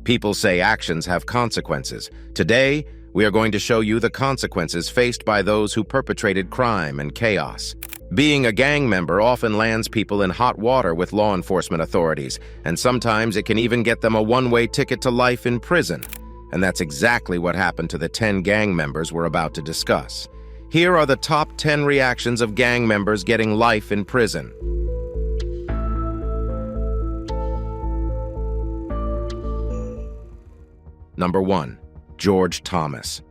People say actions have consequences. Today, we are going to show you the consequences faced by those who perpetrated crime and chaos. Being a gang member often lands people in hot water with law enforcement authorities, and sometimes it can even get them a one-way ticket to life in prison. And that's exactly what happened to the 10 gang members we're about to discuss. Here are the top 10 reactions of gang members getting life in prison. Number 1. George Thomas.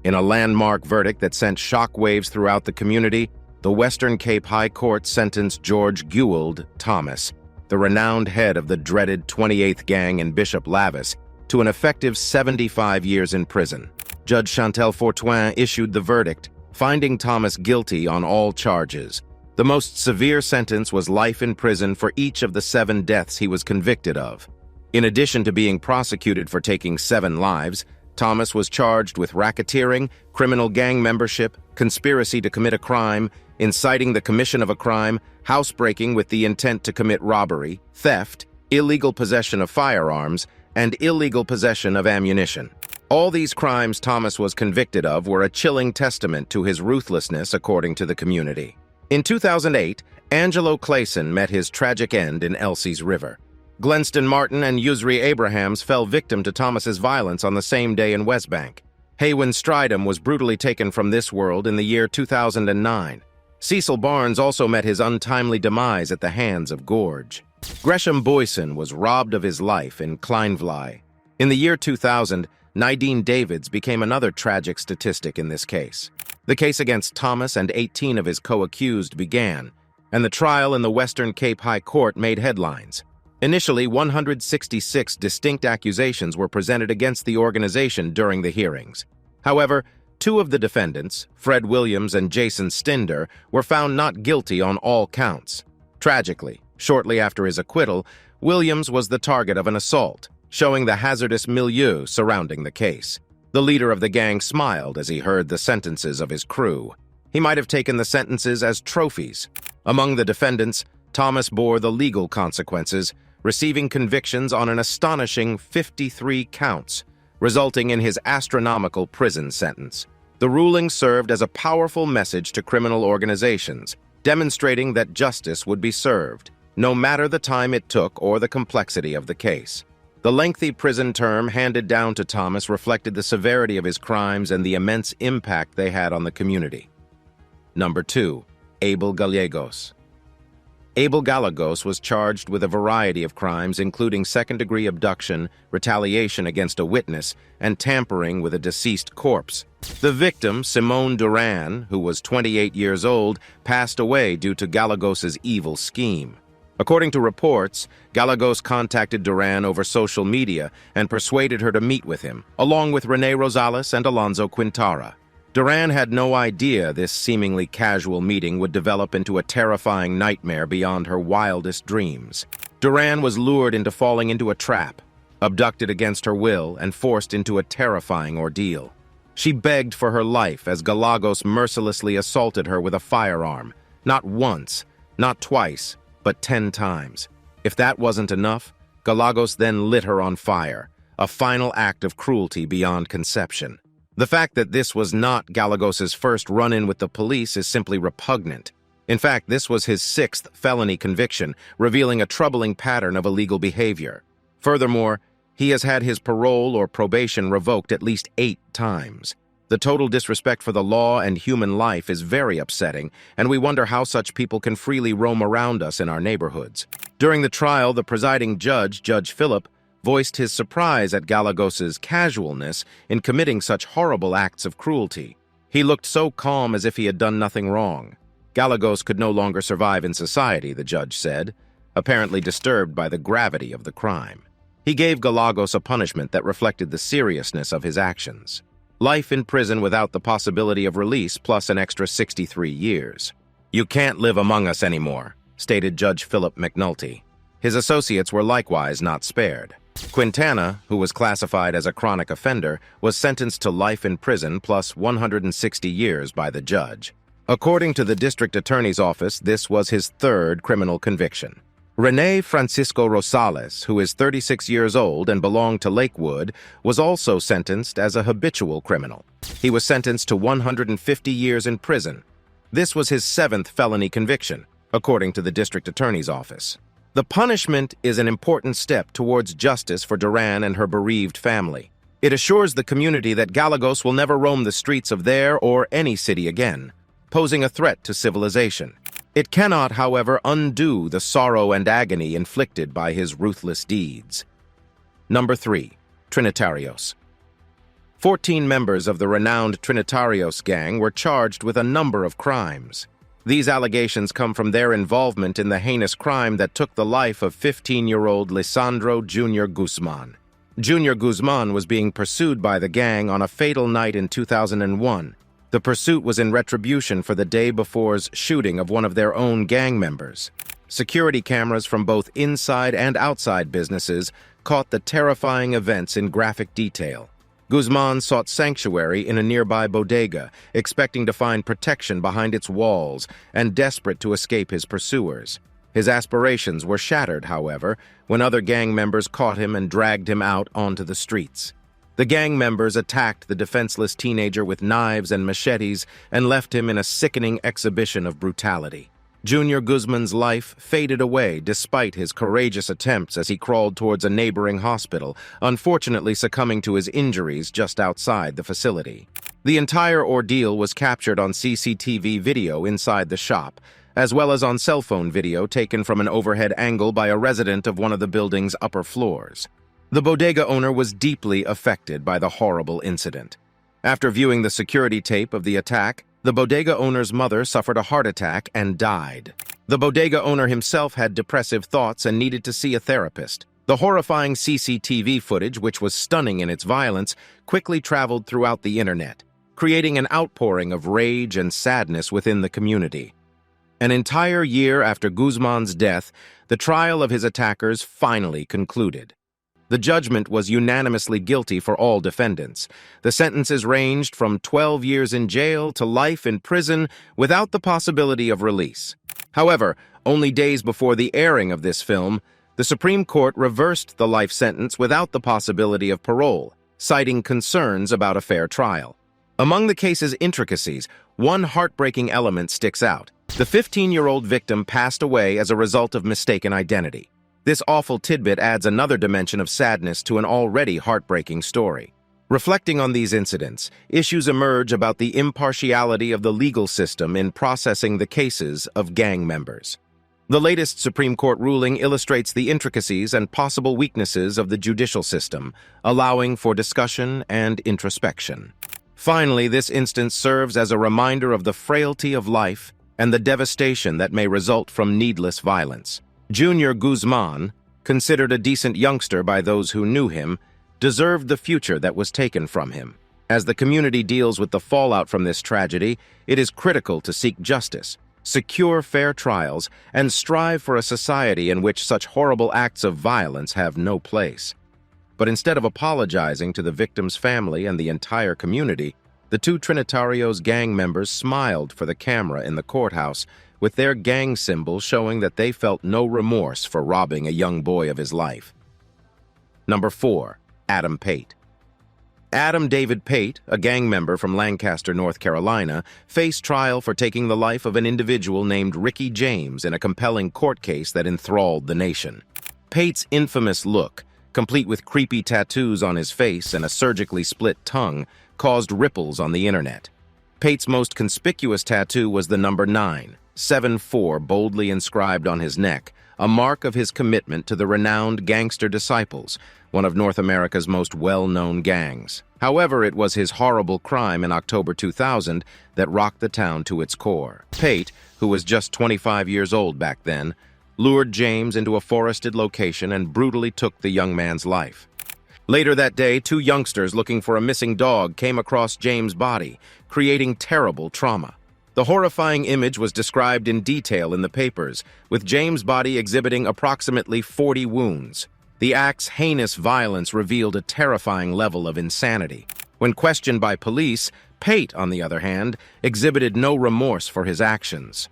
In a landmark verdict that sent shockwaves throughout the community, the Western Cape High Court sentenced George Gould Thomas, the renowned head of the dreaded 28th Gang in Bishop Lavis, to an effective 75 years in prison. Judge Chantal Fortuin issued the verdict, finding Thomas guilty on all charges. The most severe sentence was life in prison for each of the 7 deaths he was convicted of. In addition to being prosecuted for taking 7 lives, Thomas was charged with racketeering, criminal gang membership, conspiracy to commit a crime, inciting the commission of a crime, housebreaking with the intent to commit robbery, theft, illegal possession of firearms, and illegal possession of ammunition. All these crimes Thomas was convicted of were a chilling testament to his ruthlessness, according to the community. In 2008, Angelo Clayson met his tragic end in Elsie's River. Glenston Martin and Yusri Abrahams fell victim to Thomas's violence on the same day in Westbank. Haywen Stridham was brutally taken from this world in the year 2009. Cecil Barnes also met his untimely demise at the hands of Gorge. Gresham Boyson was robbed of his life in Kleinvlei. In the year 2000, Nidine Davids became another tragic statistic in this case. The case against Thomas and 18 of his co-accused began, and the trial in the Western Cape High Court made headlines. Initially, 166 distinct accusations were presented against the organization during the hearings. However, 2 of the defendants, Fred Williams and Jason Stinder, were found not guilty on all counts. Tragically, shortly after his acquittal, Williams was the target of an assault, showing the hazardous milieu surrounding the case. The leader of the gang smiled as he heard the sentences of his crew. He might have taken the sentences as trophies. Among the defendants, Thomas bore the legal consequences, receiving convictions on an astonishing 53 counts, resulting in his astronomical prison sentence. The ruling served as a powerful message to criminal organizations, demonstrating that justice would be served, no matter the time it took or the complexity of the case. The lengthy prison term handed down to Thomas reflected the severity of his crimes and the immense impact they had on the community. Number 2. Abel Gallegos. Abel Gallegos was charged with a variety of crimes, including second-degree abduction, retaliation against a witness, and tampering with a deceased corpse. The victim, Simone Duran, who was 28 years old, passed away due to Gallegos's evil scheme. According to reports, Gallegos contacted Duran over social media and persuaded her to meet with him, along with Rene Rosales and Alonso Quintara. Duran had no idea this seemingly casual meeting would develop into a terrifying nightmare beyond her wildest dreams. Duran was lured into falling into a trap, abducted against her will, and forced into a terrifying ordeal. She begged for her life as Gallegos mercilessly assaulted her with a firearm, not once, not twice, but 10 times. If that wasn't enough, Gallegos then lit her on fire, a final act of cruelty beyond conception. The fact that this was not Gallegos's first run-in with the police is simply repugnant. In fact, this was his 6th felony conviction, revealing a troubling pattern of illegal behavior. Furthermore, he has had his parole or probation revoked at least 8 times. The total disrespect for the law and human life is very upsetting, and we wonder how such people can freely roam around us in our neighborhoods. During the trial, the presiding judge, Judge Phillip, voiced his surprise at Gallegos's casualness in committing such horrible acts of cruelty. He looked so calm as if he had done nothing wrong. Gallegos could no longer survive in society, the judge said, apparently disturbed by the gravity of the crime. He gave Gallegos a punishment that reflected the seriousness of his actions. Life in prison without the possibility of release plus an extra 63 years. "You can't live among us anymore," stated Judge Philip McNulty. His associates were likewise not spared. Quintana, who was classified as a chronic offender, was sentenced to life in prison plus 160 years by the judge. According to the district attorney's office, this was his 3rd criminal conviction. Rene Francisco Rosales, who is 36 years old and belonged to Lakewood, was also sentenced as a habitual criminal. He was sentenced to 150 years in prison. This was his 7th felony conviction, according to the district attorney's office. The punishment is an important step towards justice for Duran and her bereaved family. It assures the community that Galagos will never roam the streets of their or any city again, posing a threat to civilization. It cannot, however, undo the sorrow and agony inflicted by his ruthless deeds. Number 3. Trinitarios. 14 members of the renowned Trinitarios gang were charged with a number of crimes. These allegations come from their involvement in the heinous crime that took the life of 15-year-old Lisandro Jr. Guzman. Jr. Guzman was being pursued by the gang on a fatal night in 2001. The pursuit was in retribution for the day before's shooting of one of their own gang members. Security cameras from both inside and outside businesses caught the terrifying events in graphic detail. Guzman sought sanctuary in a nearby bodega, expecting to find protection behind its walls and desperate to escape his pursuers. His aspirations were shattered, however, when other gang members caught him and dragged him out onto the streets. The gang members attacked the defenseless teenager with knives and machetes and left him in a sickening exhibition of brutality. Junior Guzman's life faded away despite his courageous attempts as he crawled towards a neighboring hospital, unfortunately succumbing to his injuries just outside the facility. The entire ordeal was captured on CCTV video inside the shop, as well as on cell phone video taken from an overhead angle by a resident of one of the building's upper floors. The bodega owner was deeply affected by the horrible incident. After viewing the security tape of the attack, the bodega owner's mother suffered a heart attack and died. The bodega owner himself had depressive thoughts and needed to see a therapist. The horrifying CCTV footage, which was stunning in its violence, quickly traveled throughout the internet, creating an outpouring of rage and sadness within the community. An entire year after Guzman's death, the trial of his attackers finally concluded. The judgment was unanimously guilty for all defendants. The sentences ranged from 12 years in jail to life in prison without the possibility of release. However, only days before the airing of this film, the Supreme Court reversed the life sentence without the possibility of parole, citing concerns about a fair trial. Among the case's intricacies, one heartbreaking element sticks out. The 15-year-old victim passed away as a result of mistaken identity. This awful tidbit adds another dimension of sadness to an already heartbreaking story. Reflecting on these incidents, issues emerge about the impartiality of the legal system in processing the cases of gang members. The latest Supreme Court ruling illustrates the intricacies and possible weaknesses of the judicial system, allowing for discussion and introspection. Finally, this instance serves as a reminder of the frailty of life and the devastation that may result from needless violence. Junior Guzman, considered a decent youngster by those who knew him, deserved the future that was taken from him. As the community deals with the fallout from this tragedy, it is critical to seek justice, secure fair trials, and strive for a society in which such horrible acts of violence have no place. But instead of apologizing to the victim's family and the entire community, the two Trinitarios gang members smiled for the camera in the courthouse, with their gang symbol showing that they felt no remorse for robbing a young boy of his life. Number 4. Adam Pate. Adam David Pate, a gang member from Lancaster, North Carolina, faced trial for taking the life of an individual named Ricky James in a compelling court case that enthralled the nation. Pate's infamous look, complete with creepy tattoos on his face and a surgically split tongue, caused ripples on the internet. Pate's most conspicuous tattoo was the number 974 boldly inscribed on his neck, a mark of his commitment to the renowned Gangster Disciples, one of North America's most well-known gangs. However, it was his horrible crime in October 2000 that rocked the town to its core. Pate, who was just 25 years old back then, lured James into a forested location and brutally took the young man's life. Later that day, two youngsters looking for a missing dog came across James' body, creating terrible trauma. The horrifying image was described in detail in the papers, with James' body exhibiting approximately 40 wounds. The act's heinous violence revealed a terrifying level of insanity. When questioned by police, Pate, on the other hand, exhibited no remorse for his actions.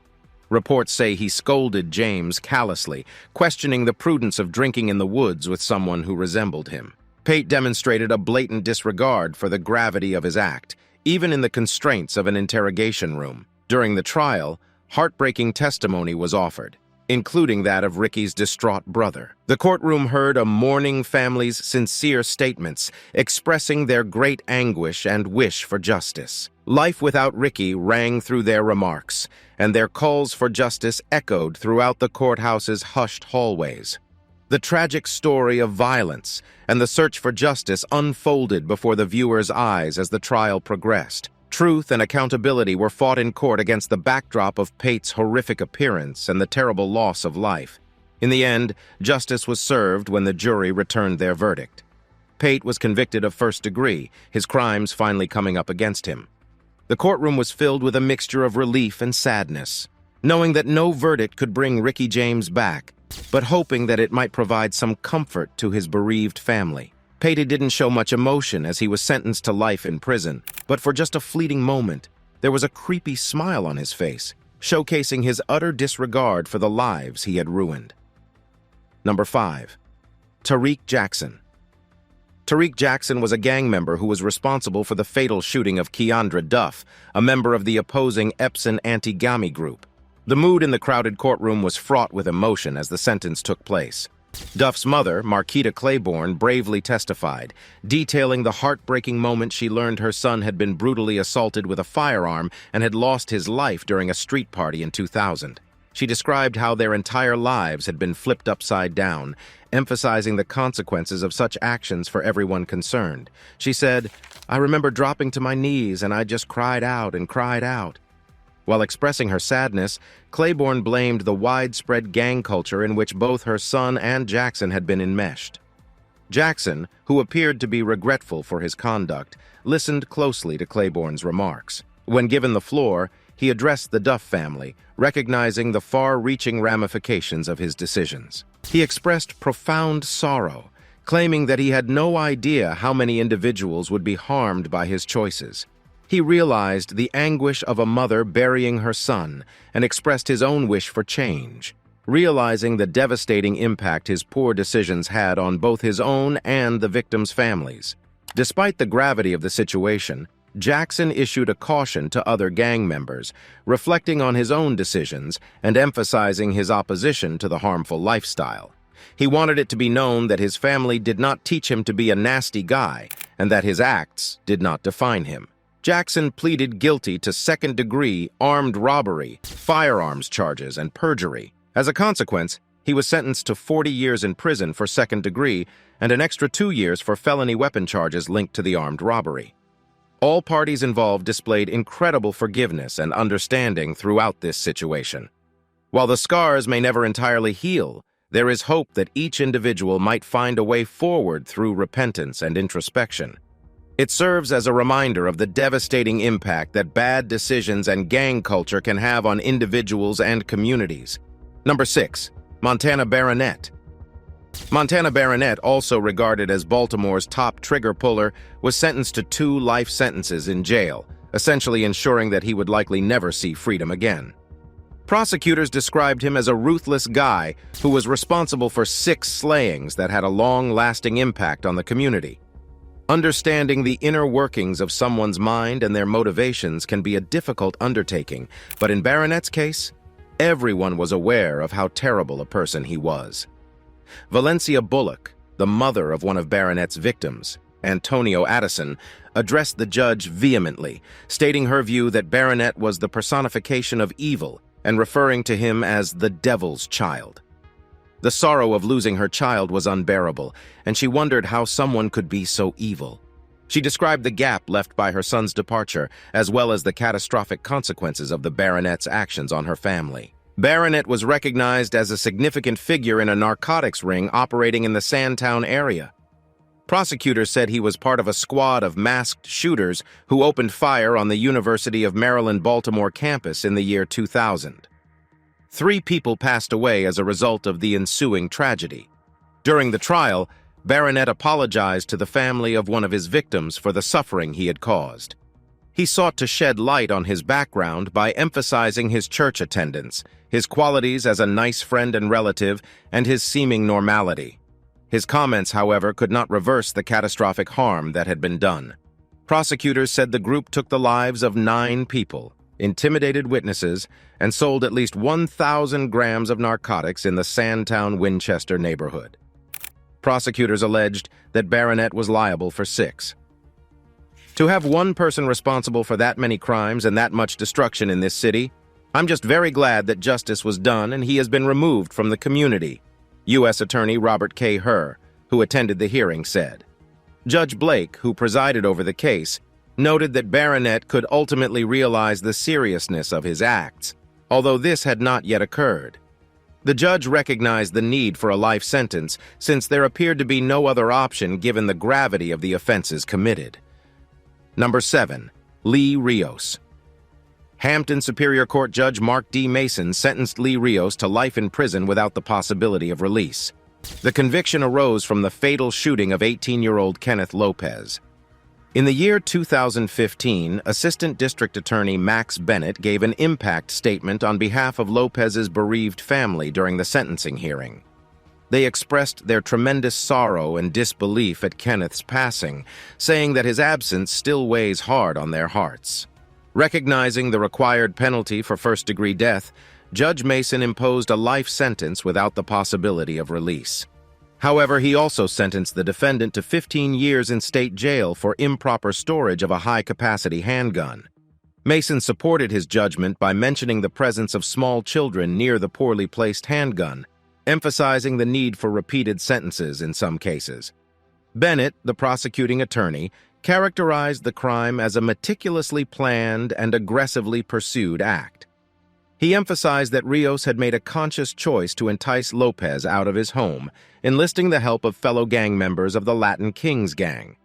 Reports say he scolded James callously, questioning the prudence of drinking in the woods with someone who resembled him. Pate demonstrated a blatant disregard for the gravity of his act, even in the constraints of an interrogation room. During the trial, heartbreaking testimony was offered, including that of Ricky's distraught brother. The courtroom heard a mourning family's sincere statements, expressing their great anguish and wish for justice. Life without Ricky rang through their remarks, and their calls for justice echoed throughout the courthouse's hushed hallways. The tragic story of violence and the search for justice unfolded before the viewers' eyes as the trial progressed. Truth and accountability were fought in court against the backdrop of Pate's horrific appearance and the terrible loss of life. In the end, justice was served when the jury returned their verdict. Pate was convicted of first degree, his crimes finally coming up against him. The courtroom was filled with a mixture of relief and sadness, knowing that no verdict could bring Ricky James back, but hoping that it might provide some comfort to his bereaved family. Pate didn't show much emotion as he was sentenced to life in prison, but for just a fleeting moment, there was a creepy smile on his face, showcasing his utter disregard for the lives he had ruined. Number 5. Tariq Jackson. Tariq Jackson was a gang member who was responsible for the fatal shooting of Keandra Duff, a member of the opposing Epson anti-Gami group. The mood in the crowded courtroom was fraught with emotion as the sentence took place. Duff's mother, Marquita Claiborne, bravely testified, detailing the heartbreaking moment she learned her son had been brutally assaulted with a firearm and had lost his life during a street party in 2000. She described how their entire lives had been flipped upside down, emphasizing the consequences of such actions for everyone concerned. She said, "I remember dropping to my knees and I just cried out and cried out." While expressing her sadness, Claiborne blamed the widespread gang culture in which both her son and Jackson had been enmeshed. Jackson, who appeared to be regretful for his conduct, listened closely to Claiborne's remarks. When given the floor, he addressed the Duff family, recognizing the far-reaching ramifications of his decisions. He expressed profound sorrow, claiming that he had no idea how many individuals would be harmed by his choices. He realized the anguish of a mother burying her son and expressed his own wish for change, realizing the devastating impact his poor decisions had on both his own and the victims' families. Despite the gravity of the situation, Jackson issued a caution to other gang members, reflecting on his own decisions and emphasizing his opposition to the harmful lifestyle. He wanted it to be known that his family did not teach him to be a nasty guy and that his acts did not define him. Jackson pleaded guilty to second-degree armed robbery, firearms charges, and perjury. As a consequence, he was sentenced to 40 years in prison for second degree and an extra 2 years for felony weapon charges linked to the armed robbery. All parties involved displayed incredible forgiveness and understanding throughout this situation. While the scars may never entirely heal, there is hope that each individual might find a way forward through repentance and introspection. It serves as a reminder of the devastating impact that bad decisions and gang culture can have on individuals and communities. Number 6. Montana Baronet. Montana Baronet, also regarded as Baltimore's top trigger puller, was sentenced to 2 life sentences in jail, essentially ensuring that he would likely never see freedom again. Prosecutors described him as a ruthless guy who was responsible for 6 slayings that had a long-lasting impact on the community. Understanding the inner workings of someone's mind and their motivations can be a difficult undertaking, but in Baronet's case, everyone was aware of how terrible a person he was. Valencia Bullock, the mother of one of Baronet's victims, Antonio Addison, addressed the judge vehemently, stating her view that Baronet was the personification of evil and referring to him as the devil's child. The sorrow of losing her child was unbearable, and she wondered how someone could be so evil. She described the gap left by her son's departure, as well as the catastrophic consequences of the Baronet's actions on her family. Baronet was recognized as a significant figure in a narcotics ring operating in the Sandtown area. Prosecutors said he was part of a squad of masked shooters who opened fire on the University of Maryland-Baltimore campus in the year 2000. 3 people passed away as a result of the ensuing tragedy. During the trial, Baronet apologized to the family of one of his victims for the suffering he had caused. He sought to shed light on his background by emphasizing his church attendance, his qualities as a nice friend and relative, and his seeming normality. His comments, however, could not reverse the catastrophic harm that had been done. Prosecutors said the group took the lives of 9 people, intimidated witnesses, and sold at least 1,000 grams of narcotics in the Sandtown, Winchester neighborhood. Prosecutors alleged that Baronet was liable for 6. To have one person responsible for that many crimes and that much destruction in this city, I'm just very glad that justice was done and he has been removed from the community, U.S. Attorney Robert K. Herr, who attended the hearing, said. Judge Blake, who presided over the case, noted that Baronet could ultimately realize the seriousness of his acts, although this had not yet occurred. The judge recognized the need for a life sentence since there appeared to be no other option given the gravity of the offenses committed. Number 7. Lee Rios. Hampton Superior Court Judge Mark D. Mason sentenced Lee Rios to life in prison without the possibility of release. The conviction arose from the fatal shooting of 18-year-old Kenneth Lopez. In the year 2015, Assistant District Attorney Max Bennett gave an impact statement on behalf of Lopez's bereaved family during the sentencing hearing. They expressed their tremendous sorrow and disbelief at Kenneth's passing, saying that his absence still weighs hard on their hearts. Recognizing the required penalty for first-degree death, Judge Mason imposed a life sentence without the possibility of release. However, he also sentenced the defendant to 15 years in state jail for improper storage of a high-capacity handgun. Mason supported his judgment by mentioning the presence of small children near the poorly placed handgun, emphasizing the need for repeated sentences in some cases. Bennett, the prosecuting attorney, characterized the crime as a meticulously planned and aggressively pursued act. He emphasized that Rios had made a conscious choice to entice Lopez out of his home, enlisting the help of fellow gang members of the Latin Kings gang.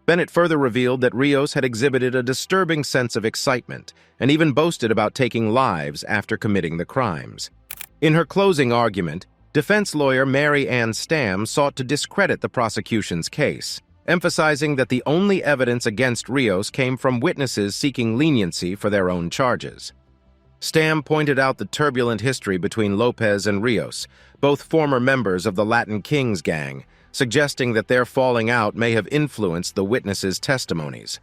Bennett further revealed that Rios had exhibited a disturbing sense of excitement and even boasted about taking lives after committing the crimes. In her closing argument, defense lawyer Mary Ann Stamm sought to discredit the prosecution's case, emphasizing that the only evidence against Rios came from witnesses seeking leniency for their own charges. Stamm pointed out the turbulent history between Lopez and Rios, both former members of the Latin Kings gang, suggesting that their falling out may have influenced the witnesses' testimonies.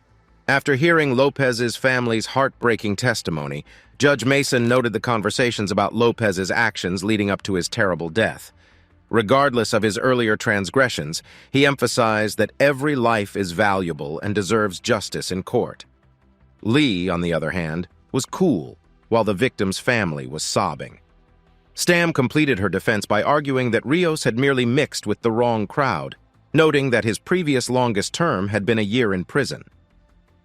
After hearing Lopez's family's heartbreaking testimony, Judge Mason noted the conversations about Lopez's actions leading up to his terrible death. Regardless of his earlier transgressions, he emphasized that every life is valuable and deserves justice in court. Lee, on the other hand, was cool, while the victim's family was sobbing. Stamm completed her defense by arguing that Rios had merely mixed with the wrong crowd, noting that his previous longest term had been a year in prison.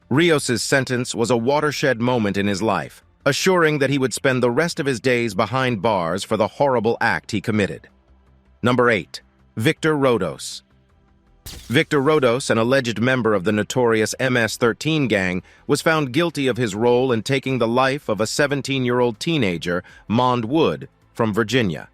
Rios's sentence was a watershed moment in his life, assuring that he would spend the rest of his days behind bars for the horrible act he committed. Number 8. Victor Rodos. Victor Rodos, an alleged member of the notorious MS-13 gang, was found guilty of his role in taking the life of a 17-year-old teenager, Mond Wood, from Virginia.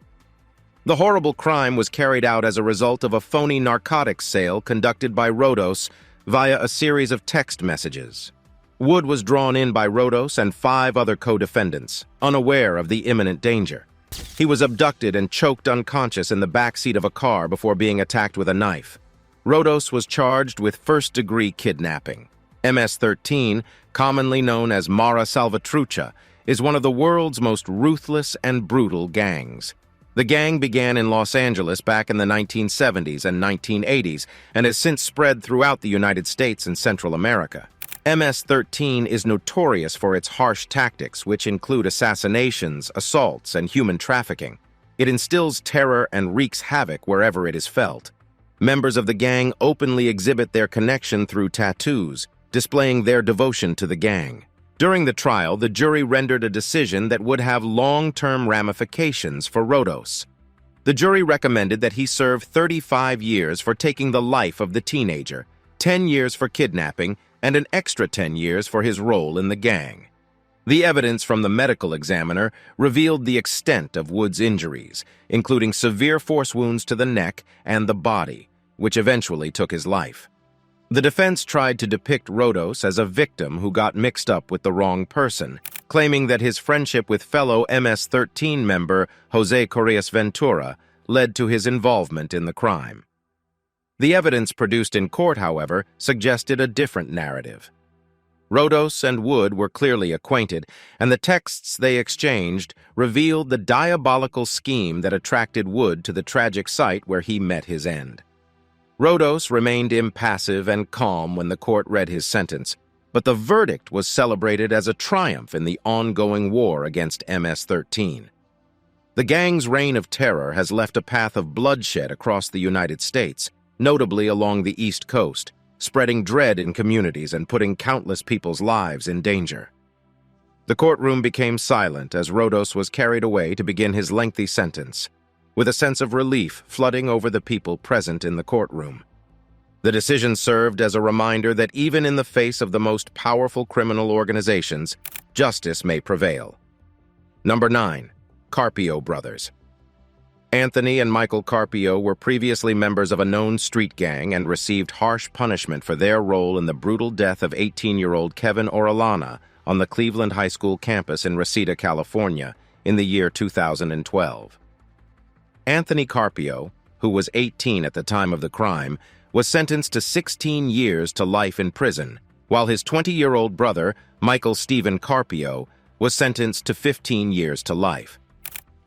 The horrible crime was carried out as a result of a phony narcotics sale conducted by Rodos via a series of text messages. Wood was drawn in by Rodos and 5 other co-defendants, unaware of the imminent danger. He was abducted and choked unconscious in the backseat of a car before being attacked with a knife. Rodos was charged with first-degree kidnapping. MS-13, commonly known as Mara Salvatrucha, is one of the world's most ruthless and brutal gangs. The gang began in Los Angeles back in the 1970s and 1980s and has since spread throughout the United States and Central America. MS-13 is notorious for its harsh tactics, which include assassinations, assaults, and human trafficking. It instills terror and wreaks havoc wherever it is felt. Members of the gang openly exhibit their connection through tattoos, displaying their devotion to the gang. During the trial, the jury rendered a decision that would have long-term ramifications for Rodos. The jury recommended that he serve 35 years for taking the life of the teenager, 10 years for kidnapping, and an extra 10 years for his role in the gang. The evidence from the medical examiner revealed the extent of Wood's injuries, including severe force wounds to the neck and the body, which eventually took his life. The defense tried to depict Rodos as a victim who got mixed up with the wrong person, claiming that his friendship with fellow MS-13 member Jose Correas Ventura led to his involvement in the crime. The evidence produced in court, however, suggested a different narrative. Rodos and Wood were clearly acquainted, and the texts they exchanged revealed the diabolical scheme that attracted Wood to the tragic site where he met his end. Rodos remained impassive and calm when the court read his sentence, but the verdict was celebrated as a triumph in the ongoing war against MS-13. The gang's reign of terror has left a path of bloodshed across the United States, notably along the East Coast, spreading dread in communities and putting countless people's lives in danger. The courtroom became silent as Rodos was carried away to begin his lengthy sentence, with a sense of relief flooding over the people present in the courtroom. The decision served as a reminder that even in the face of the most powerful criminal organizations, justice may prevail. Number 9. Carpio Brothers. Anthony and Michael Carpio were previously members of a known street gang and received harsh punishment for their role in the brutal death of 18-year-old Kevin Orellana on the Cleveland High School campus in Reseda, California, in the year 2012. Anthony Carpio, who was 18 at the time of the crime, was sentenced to 16 years to life in prison, while his 20-year-old brother, Michael Stephen Carpio, was sentenced to 15 years to life.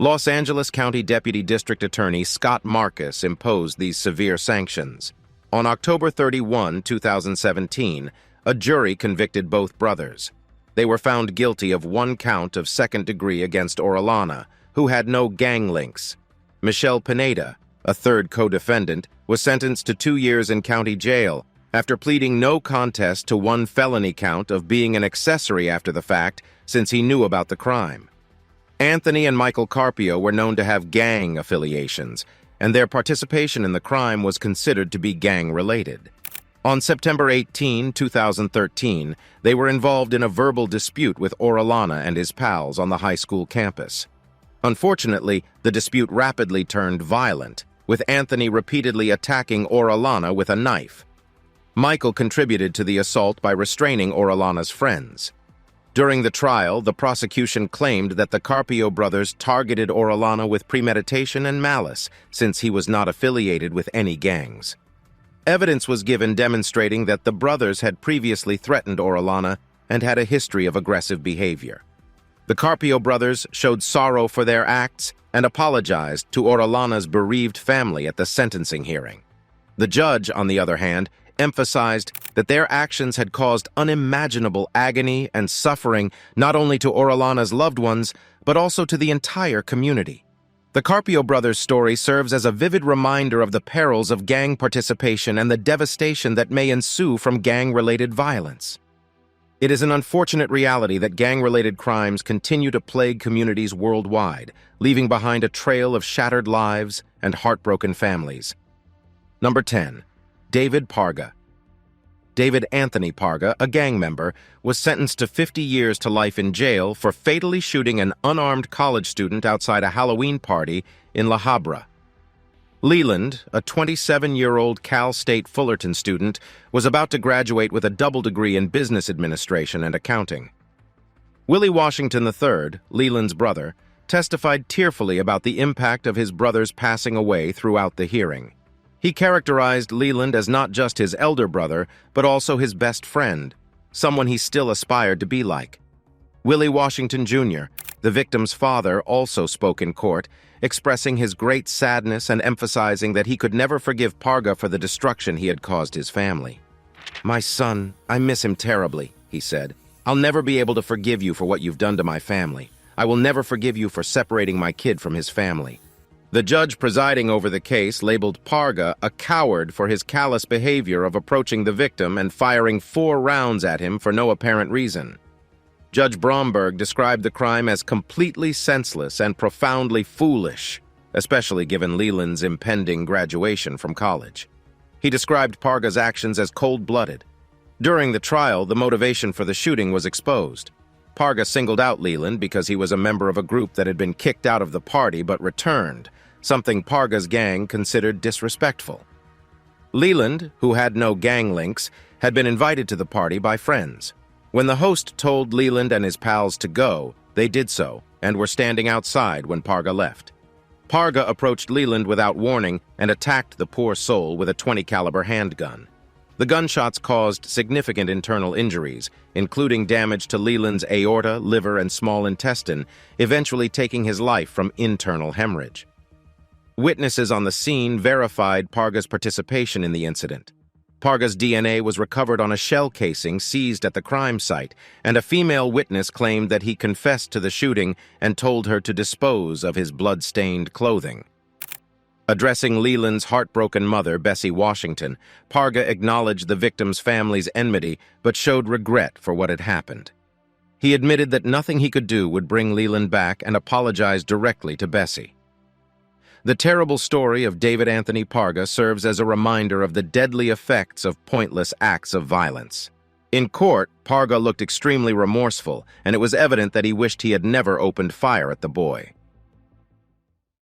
Los Angeles County Deputy District Attorney Scott Marcus imposed these severe sanctions. On October 31, 2017, a jury convicted both brothers. They were found guilty of one count of second degree against Orellana, who had no gang links. Michelle Pineda, a third co-defendant, was sentenced to 2 years in county jail after pleading no contest to one felony count of being an accessory after the fact since he knew about the crime. Anthony and Michael Carpio were known to have gang affiliations, and their participation in the crime was considered to be gang-related. On September 18, 2013, they were involved in a verbal dispute with Orellana and his pals on the high school campus. Unfortunately, the dispute rapidly turned violent, with Anthony repeatedly attacking Orellana with a knife. Michael contributed to the assault by restraining Orellana's friends. During the trial, the prosecution claimed that the Carpio brothers targeted Orellana with premeditation and malice, since he was not affiliated with any gangs. Evidence was given demonstrating that the brothers had previously threatened Orellana and had a history of aggressive behavior. The Carpio brothers showed sorrow for their acts and apologized to Orellana's bereaved family at the sentencing hearing. The judge, on the other hand, emphasized that their actions had caused unimaginable agony and suffering not only to Orellana's loved ones, but also to the entire community. The Carpio brothers' story serves as a vivid reminder of the perils of gang participation and the devastation that may ensue from gang-related violence. It is an unfortunate reality that gang-related crimes continue to plague communities worldwide, leaving behind a trail of shattered lives and heartbroken families. Number 10. David Parga. David Anthony Parga, a gang member, was sentenced to 50 years to life in jail for fatally shooting an unarmed college student outside a Halloween party in La Habra. Leland, a 27-year-old Cal State Fullerton student, was about to graduate with a double degree in business administration and accounting. Willie Washington III, Leland's brother, testified tearfully about the impact of his brother's passing away throughout the hearing. He characterized Leland as not just his elder brother, but also his best friend, someone he still aspired to be like. Willie Washington Jr., the victim's father, also spoke in court, expressing his great sadness and emphasizing that he could never forgive Parga for the destruction he had caused his family. "My son, I miss him terribly," he said. "I'll never be able to forgive you for what you've done to my family. I will never forgive you for separating my kid from his family." The judge presiding over the case labeled Parga a coward for his callous behavior of approaching the victim and firing 4 rounds at him for no apparent reason. Judge Bromberg described the crime as completely senseless and profoundly foolish, especially given Leland's impending graduation from college. He described Parga's actions as cold-blooded. During the trial, the motivation for the shooting was exposed. Parga singled out Leland because he was a member of a group that had been kicked out of the party but returned, something Parga's gang considered disrespectful. Leland, who had no gang links, had been invited to the party by friends. When the host told Leland and his pals to go, they did so, and were standing outside when Parga left. Parga approached Leland without warning and attacked the poor soul with a .20 caliber handgun. The gunshots caused significant internal injuries, including damage to Leland's aorta, liver, and small intestine, eventually taking his life from internal hemorrhage. Witnesses on the scene verified Parga's participation in the incident. Parga's DNA was recovered on a shell casing seized at the crime site, and a female witness claimed that he confessed to the shooting and told her to dispose of his blood-stained clothing. Addressing Leland's heartbroken mother, Bessie Washington, Parga acknowledged the victim's family's enmity but showed regret for what had happened. He admitted that nothing he could do would bring Leland back and apologized directly to Bessie. The terrible story of David Anthony Parga serves as a reminder of the deadly effects of pointless acts of violence. In court, Parga looked extremely remorseful, and it was evident that he wished he had never opened fire at the boy.